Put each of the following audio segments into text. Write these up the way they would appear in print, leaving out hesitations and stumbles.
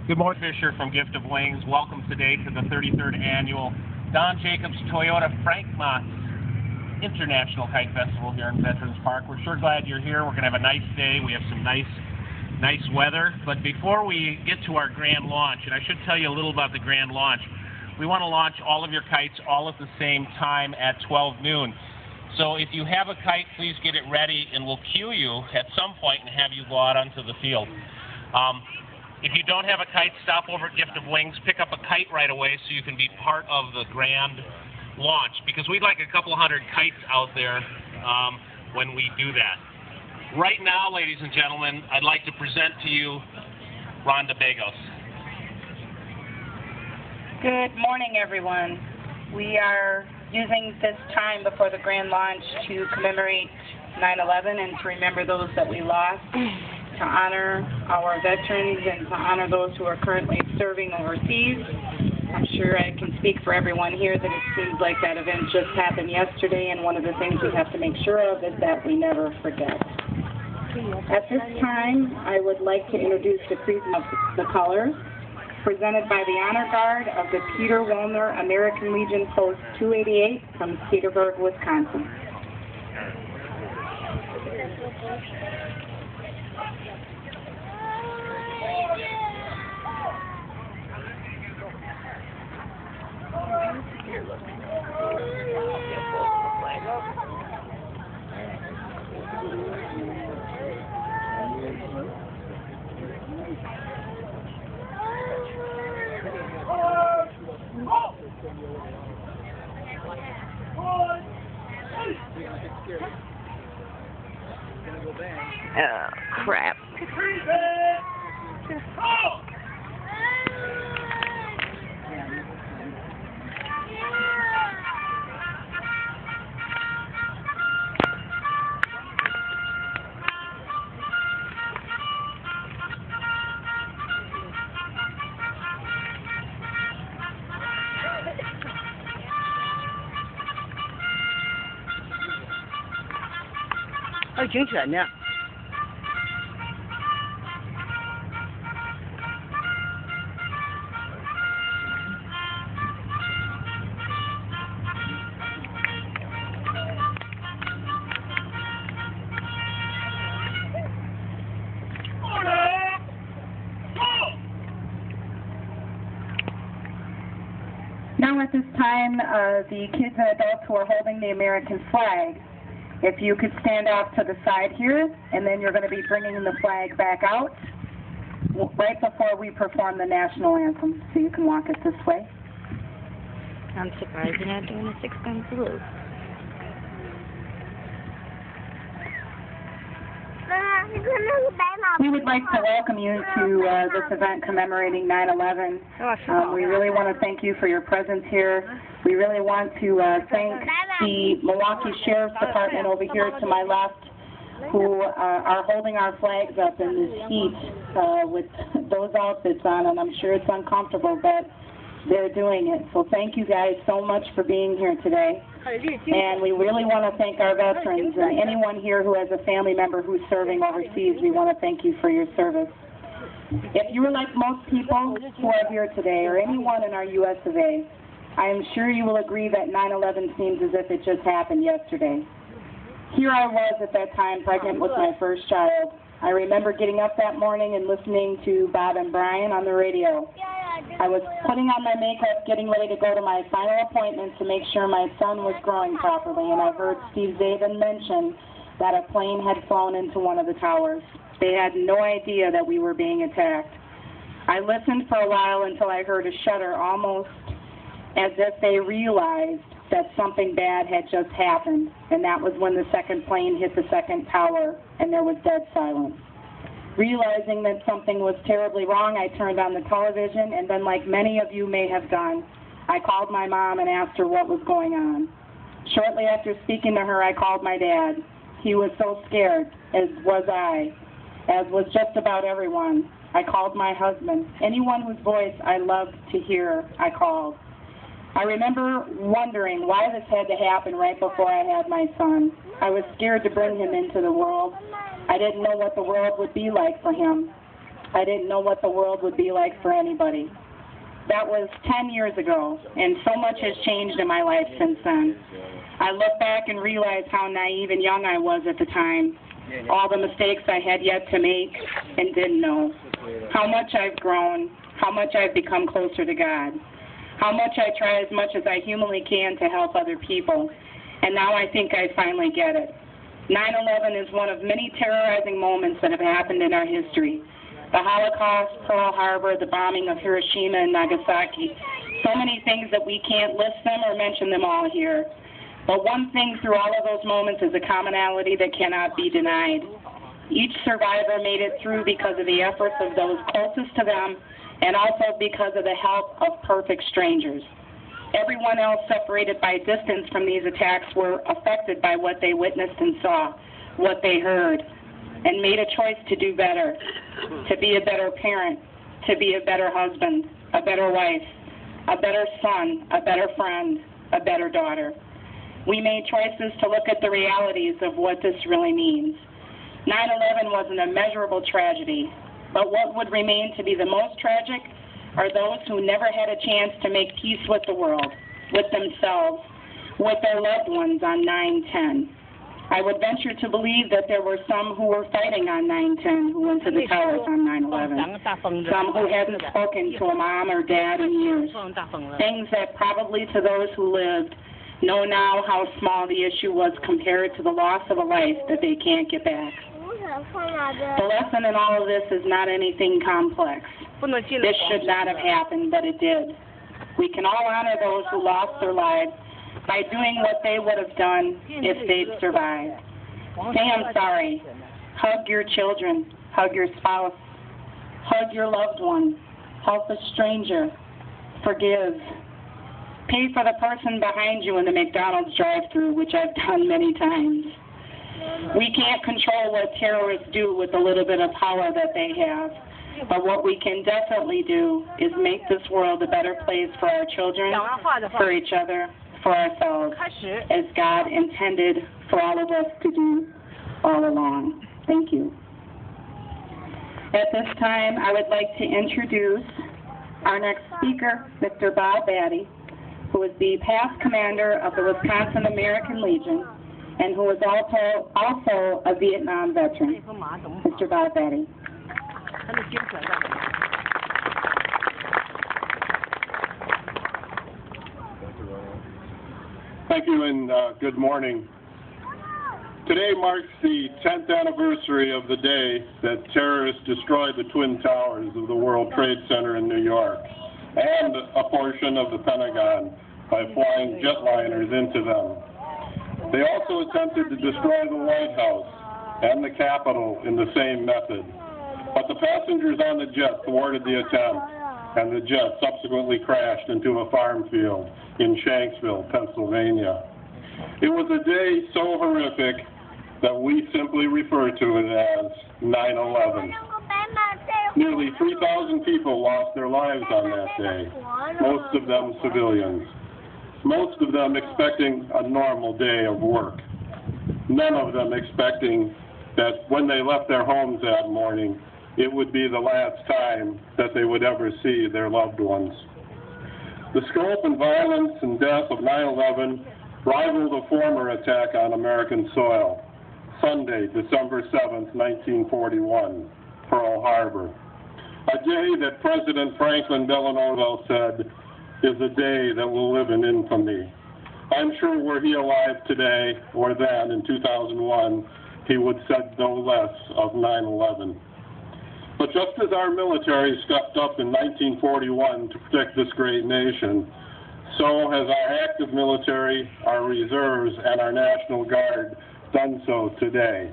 Good morning, Fisher from Gift of Wings. Welcome today to the 33rd Annual Don Jacobs Toyota Frankmont International Kite Festival here in Veterans Park. We're sure glad you're here. We're going to have a nice day. We have some nice weather. But before we get to our grand launch, and I should tell you a little about the grand launch, we want to launch all of your kites all at the same time at 12 noon. So if you have a kite, please get it ready, and we'll cue you at some point and have you go out onto the field. If you don't have a kite, stop over at Gift of Wings, pick up a kite right away so you can be part of the grand launch, because we'd like a couple hundred kites out there when we do that. Right now, ladies and gentlemen, I'd like to present to you Rhonda Bagos. Good morning, everyone. We are using this time before the grand launch to commemorate 9/11 and to remember those that we lost, to honor our veterans and to honor those who are currently serving overseas. I'm sure I can speak for everyone here that it seems like that event just happened yesterday, and one of the things we have to make sure of is that we never forget. At this time, I would like to introduce the Prism of the Colors, presented by the Honor Guard of the Peter Wollner American Legion Post 288 from Cedarburg, Wisconsin. Oh, crap. Ôi, chuyển chuyển nha. Now at this time, the kids and adults who are holding the American flag, if you could stand off to the side here, and then you're going to be bringing the flag back out right before we perform the national anthem. So you can walk it this way. I'm surprised you're not doing a 6-gun salute. We would like to welcome you to this event commemorating 9/11. We really want to thank you for your presence here. We really want to thank the Milwaukee Sheriff's Department over here to my left, who are holding our flags up in this heat with those outfits on, and I'm sure it's uncomfortable, but they're doing it. So thank you guys so much for being here today. And we really want to thank our veterans and anyone here who has a family member who's serving overseas. We want to thank you for your service. If you are like most people who are here today, or anyone in our U.S. of A., I am sure you will agree that 9/11 seems as if it just happened yesterday. Here I was at that time, pregnant with my first child. I remember getting up that morning and listening to Bob and Brian on the radio. I was putting on my makeup, getting ready to go to my final appointment to make sure my son was growing properly, and I heard Steve Zabin mention that a plane had flown into one of the towers. They had no idea that we were being attacked. I listened for a while until I heard a shudder, almost as if they realized that something bad had just happened, and that was when the second plane hit the second tower, and there was dead silence. Realizing that something was terribly wrong, I turned on the television, and then, like many of you may have done, I called my mom and asked her what was going on. Shortly after speaking to her, I called my dad. He was so scared, as was I, as was just about everyone. I called my husband. Anyone whose voice I loved to hear, I called. I remember wondering why this had to happen right before I had my son. I was scared to bring him into the world. I didn't know what the world would be like for him. I didn't know what the world would be like for anybody. That was 10 years ago, and so much has changed in my life since then. I look back and realize how naive and young I was at the time, all the mistakes I had yet to make and didn't know, how much I've grown, how much I've become closer to God, how much I try as much as I humanly can to help other people, and now I think I finally get it. 9/11 is one of many terrorizing moments that have happened in our history. The Holocaust, Pearl Harbor, the bombing of Hiroshima and Nagasaki, so many things that we can't list them or mention them all here. But one thing through all of those moments is a commonality that cannot be denied. Each survivor made it through because of the efforts of those closest to them and also because of the help of perfect strangers. Everyone else separated by distance from these attacks were affected by what they witnessed and saw, what they heard, and made a choice to do better, to be a better parent, to be a better husband, a better wife, a better son, a better friend, a better daughter. We made choices to look at the realities of what this really means. 9/11 was an immeasurable tragedy, but what would remain to be the most tragic are those who never had a chance to make peace with the world, with themselves, with their loved ones on 9/10. I would venture to believe that there were some who were fighting on 9/10 who went to the towers on 9/11, some who hadn't spoken to a mom or dad in years, things that probably to those who lived know now how small the issue was compared to the loss of a life that they can't get back. The lesson in all of this is not anything complex. This should not have happened, but it did. We can all honor those who lost their lives by doing what they would have done if they'd survived. Say I'm sorry. Hug your children. Hug your spouse. Hug your loved one. Help a stranger. Forgive. Pay for the person behind you in the McDonald's drive-thru, which I've done many times. We can't control what terrorists do with the little bit of power that they have. But what we can definitely do is make this world a better place for our children, for each other, for ourselves, as God intended for all of us to do all along. Thank you. At this time, I would like to introduce our next speaker, Mr. Bob Batty, who is the past commander of the Wisconsin American Legion and who is also a Vietnam veteran. Mr. Bob Batty. Thank you and good morning. Today marks the 10th anniversary of the day that terrorists destroyed the Twin Towers of the World Trade Center in New York and a portion of the Pentagon by flying jetliners into them. They also attempted to destroy the White House and the Capitol in the same method. But the passengers on the jet thwarted the attempt, and the jet subsequently crashed into a farm field in Shanksville, Pennsylvania. It was a day so horrific that we simply refer to it as 9/11. Nearly 3,000 people lost their lives on that day, most of them civilians. Most of them expecting a normal day of work. None of them expecting that when they left their homes that morning, it would be the last time that they would ever see their loved ones. The scope and violence and death of 9/11 rival the former attack on American soil, Sunday, December 7th, 1941, Pearl Harbor. A day that President Franklin Delano said is a day that will live in infamy. I'm sure were he alive today or then in 2001, he would said no less of 9/11. But just as our military stepped up in 1941 to protect this great nation, so has our active military, our reserves, and our National Guard done so today.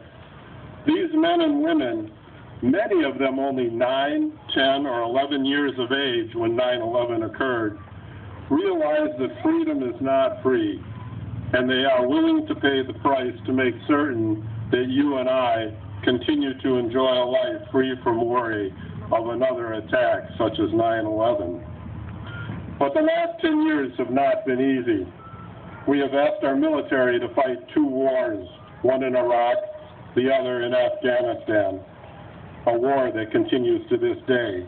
These men and women, many of them only 9, 10, or 11 years of age when 9/11 occurred, realize that freedom is not free, and they are willing to pay the price to make certain that you and I continue to enjoy a life free from worry of another attack such as 9/11. But the last 10 years have not been easy. We have asked our military to fight 2 wars, one in Iraq, the other in Afghanistan. a war that continues to this day.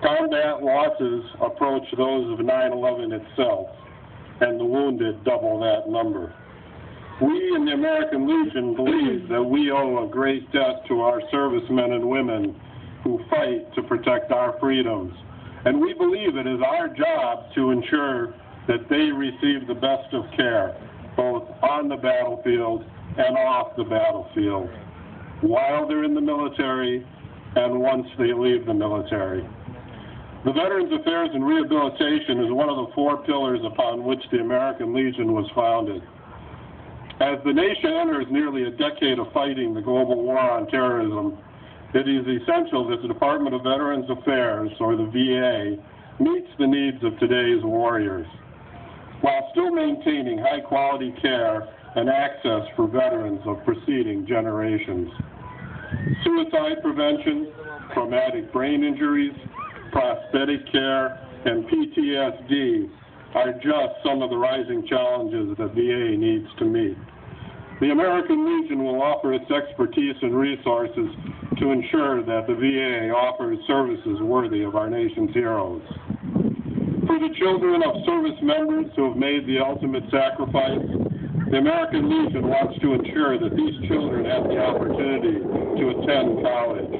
Combat losses approach those of 9/11 itself, and the wounded double that number. We in the American Legion believe that we owe a great debt to our servicemen and women who fight to protect our freedoms. And we believe it is our job to ensure that they receive the best of care, both on the battlefield and off the battlefield, while they're in the military and once they leave the military. The Veterans Affairs and Rehabilitation is one of the 4 pillars upon which the American Legion was founded. As the nation enters nearly a decade of fighting the global war on terrorism, it is essential that the Department of Veterans Affairs, or the VA, meets the needs of today's warriors, while still maintaining high-quality care and access for veterans of preceding generations. Suicide prevention, traumatic brain injuries, prosthetic care, and PTSD are just some of the rising challenges that VA needs to meet. The American Legion will offer its expertise and resources to ensure that the VA offers services worthy of our nation's heroes. For the children of service members who have made the ultimate sacrifice, the American Legion wants to ensure that these children have the opportunity to attend college.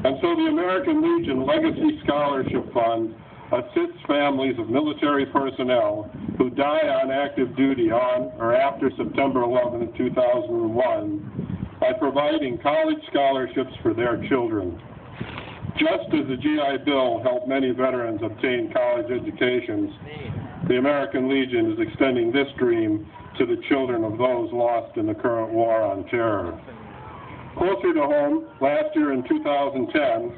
And so the American Legion Legacy Scholarship Fund assists families of military personnel who die on active duty on or after September 11, 2001 by providing college scholarships for their children. Just as the GI Bill helped many veterans obtain college educations, the American Legion is extending this dream to the children of those lost in the current war on terror. Closer to home, last year in 2010,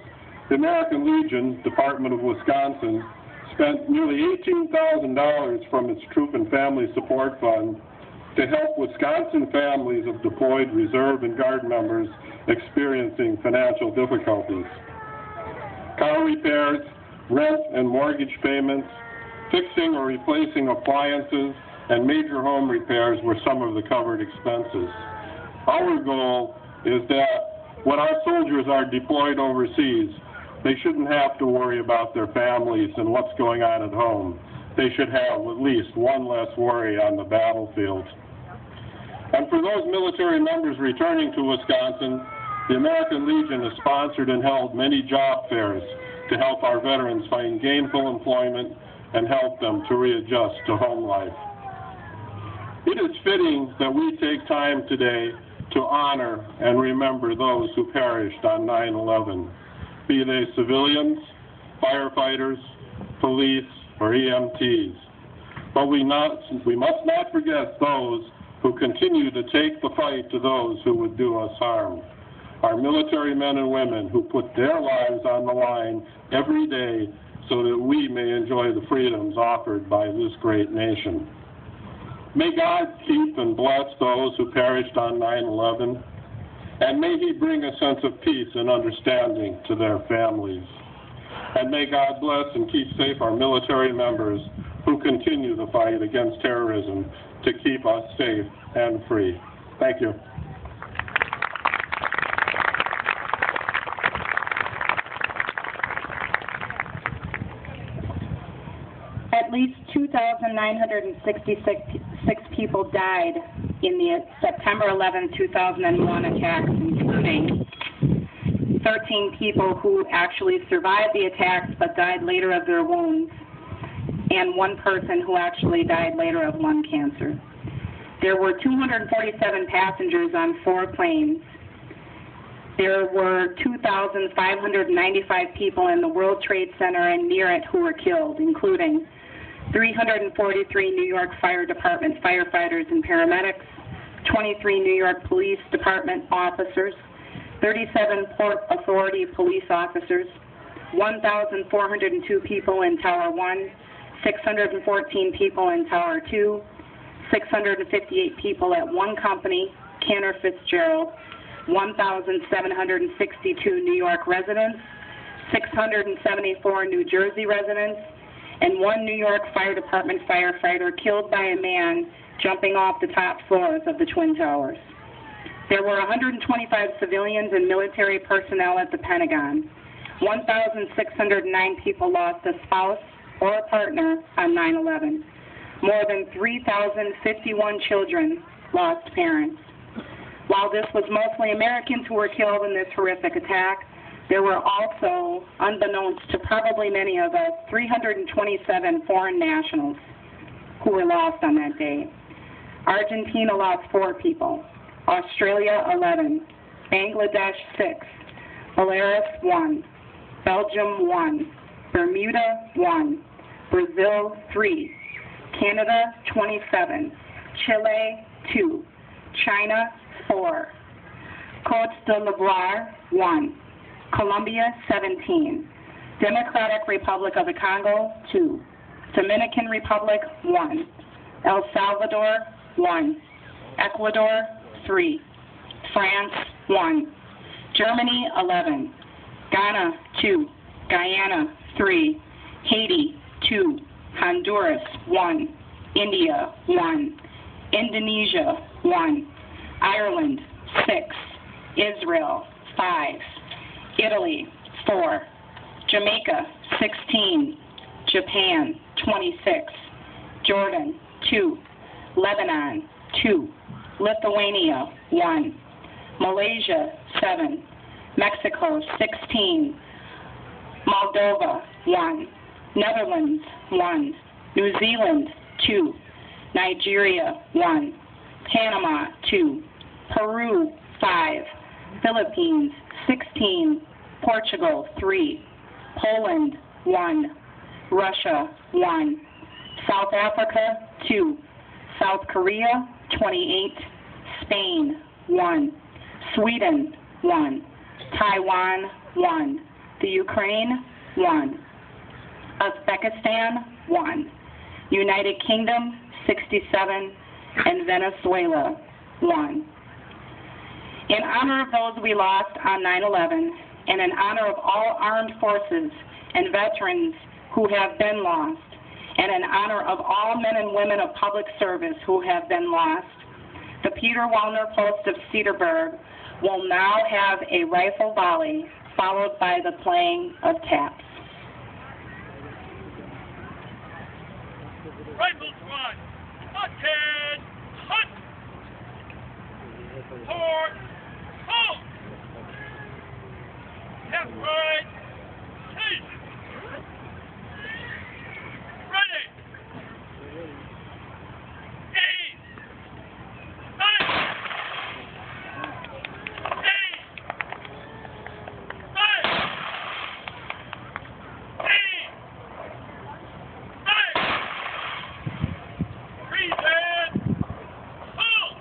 the American Legion, Department of Wisconsin, spent nearly $18,000 from its Troop and Family Support Fund to help Wisconsin families of deployed reserve and guard members experiencing financial difficulties. Car repairs, rent and mortgage payments, fixing or replacing appliances, and major home repairs were some of the covered expenses. Our goal is that when our soldiers are deployed overseas, they shouldn't have to worry about their families and what's going on at home. They should have at least one less worry on the battlefield. And for those military members returning to Wisconsin, the American Legion has sponsored and held many job fairs to help our veterans find gainful employment and help them to readjust to home life. It is fitting that we take time today to honor and remember those who perished on 9/11, be they civilians, firefighters, police, or EMTs. But we must not forget those who continue to take the fight to those who would do us harm. Our military men and women who put their lives on the line every day so that we may enjoy the freedoms offered by this great nation. May God keep and bless those who perished on 9/11, and may He bring a sense of peace and understanding to their families. And may God bless and keep safe our military members who continue the fight against terrorism to keep us safe and free. Thank you. At least 2,966 people died in the September 11, 2001 attacks, including 13 people who actually survived the attacks but died later of their wounds, and one person who actually died later of lung cancer. There were 247 passengers on 4 planes. There were 2,595 people in the World Trade Center and near it who were killed, including 343 New York Fire Department firefighters and paramedics, 23 New York Police Department officers, 37 Port Authority police officers, 1,402 people in Tower 1, 614 people in Tower 2, 658 people at one company, Cantor Fitzgerald, 1,762 New York residents, 674 New Jersey residents, and 1 New York Fire Department firefighter killed by a man jumping off the top floors of the Twin Towers. There were 125 civilians and military personnel at the Pentagon. 1,609 people lost a spouse or a partner on 9/11. More than 3,051 children lost parents. While this was mostly Americans who were killed in this horrific attack, there were also, unbeknownst to probably many of us, 327 foreign nationals who were lost on that day. Argentina lost 4 people, Australia 11, Bangladesh 6, Belarus 1, Belgium 1, Bermuda 1, Brazil 3, Canada 27, Chile 2, China 4, Côte d'Ivoire 1, Colombia 17, Democratic Republic of the Congo 2, Dominican Republic 1, El Salvador 1, Ecuador 3, France 1, Germany 11, Ghana 2, Guyana 3, Haiti 2, Honduras 1, India 1, Indonesia 1, Ireland 6, Israel 5, Italy 4, Jamaica 16, Japan 26, Jordan 2, Lebanon 2, Lithuania 1, Malaysia 7, Mexico 16, Moldova 1, Netherlands 1, New Zealand 2, Nigeria 1, Panama 2, Peru 5, Philippines 16, Portugal 3, Poland 1, Russia 1, South Africa 2, South Korea 28, Spain 1, Sweden 1, Taiwan 1, the Ukraine 1, Uzbekistan 1, United Kingdom 67, and Venezuela 1. In honor of those we lost on 9/11, and in honor of all armed forces and veterans who have been lost, and in honor of all men and women of public service who have been lost, the Peter Wallner Post of Cedarburg will now have a rifle volley followed by the playing of taps. Rifle squad, ahead, hut, forward, hold, left, right, teeth, ready, aim, fire, aim, fire, aim, fire. Present. Hold.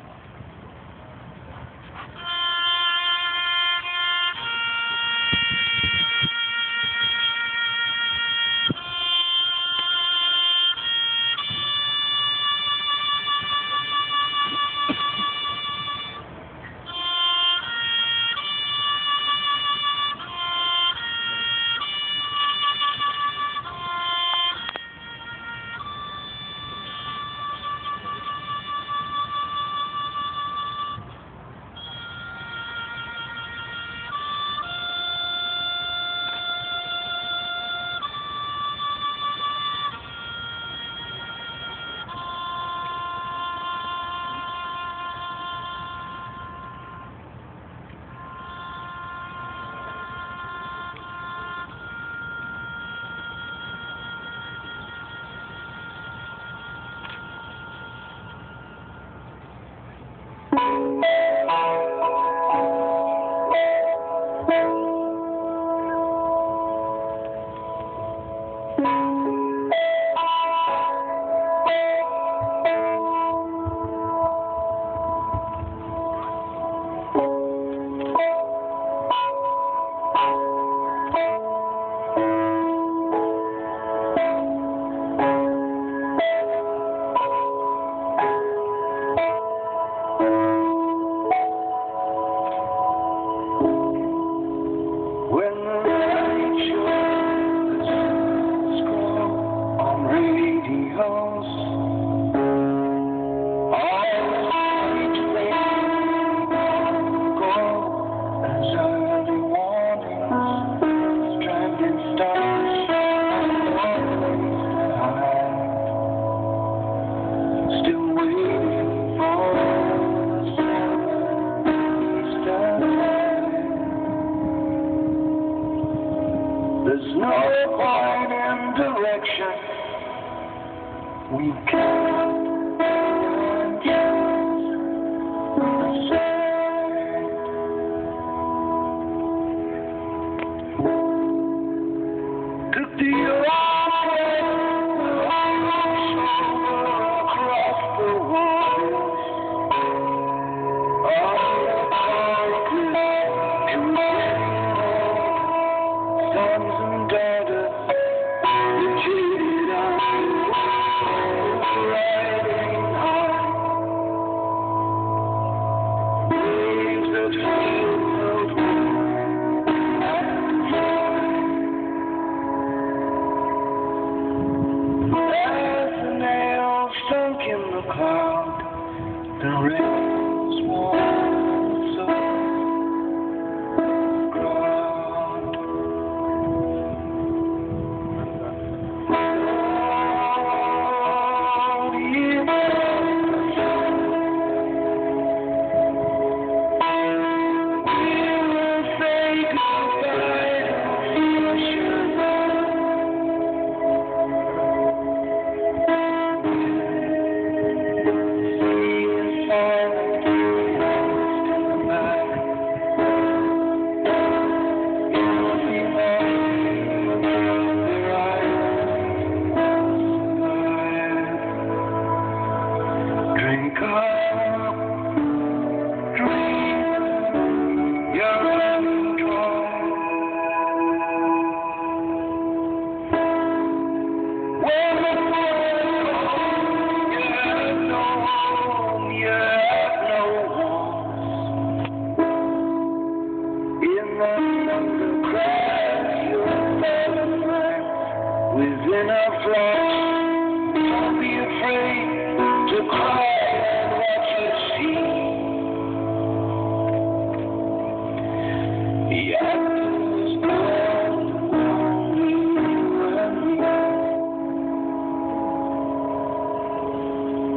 There's no point in direction. We can't took the long way across the water. Sons and daughters, the jaded eyes, riding high, waves that feel held and dry. As the nails sunk in the cloud, the rains warm so. Drink up, dream, you're running dry. When the world you have no home, you have no walls. In the underground, you'll never find within a flash. Don't be afraid to cry.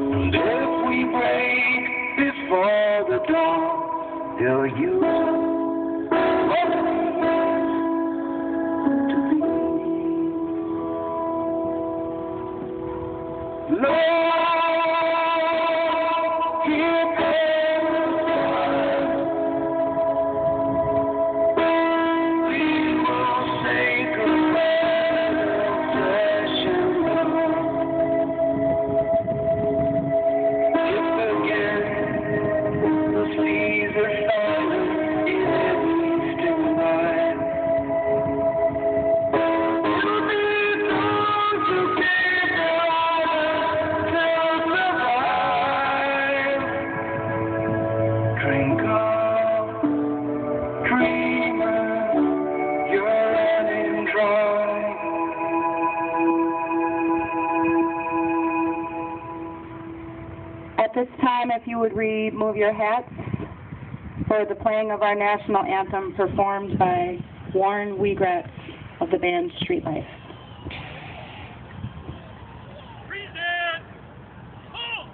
And if we break before the dawn, they'll use what we used to be. Lord, give them we will say goodbye to flesh and blood. Drink up, dreamer, you're running dry. At this time, if you would remove your hats for the playing of our national anthem performed by Warren Wiegratz of the band Streetlife. Present. Halt.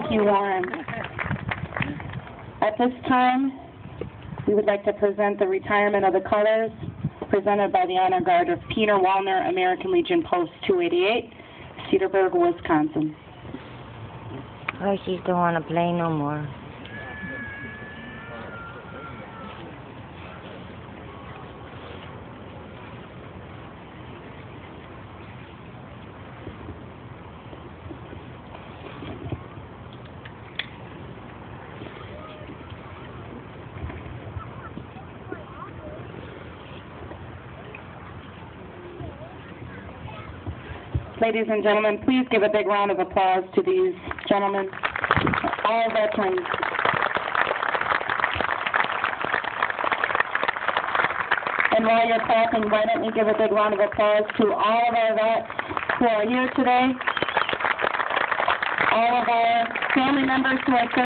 Thank you, Warren. At this time, we would like to present the retirement of the colors presented by the Honor Guard of Peter Wallner, American Legion Post 288, Cedarburg, Wisconsin. Oh, she don't want to play no more. Ladies and gentlemen, please give a big round of applause to these gentlemen, all veterans. And while you're clapping, why don't we give a big round of applause to all of our vets who are here today, all of our family members who are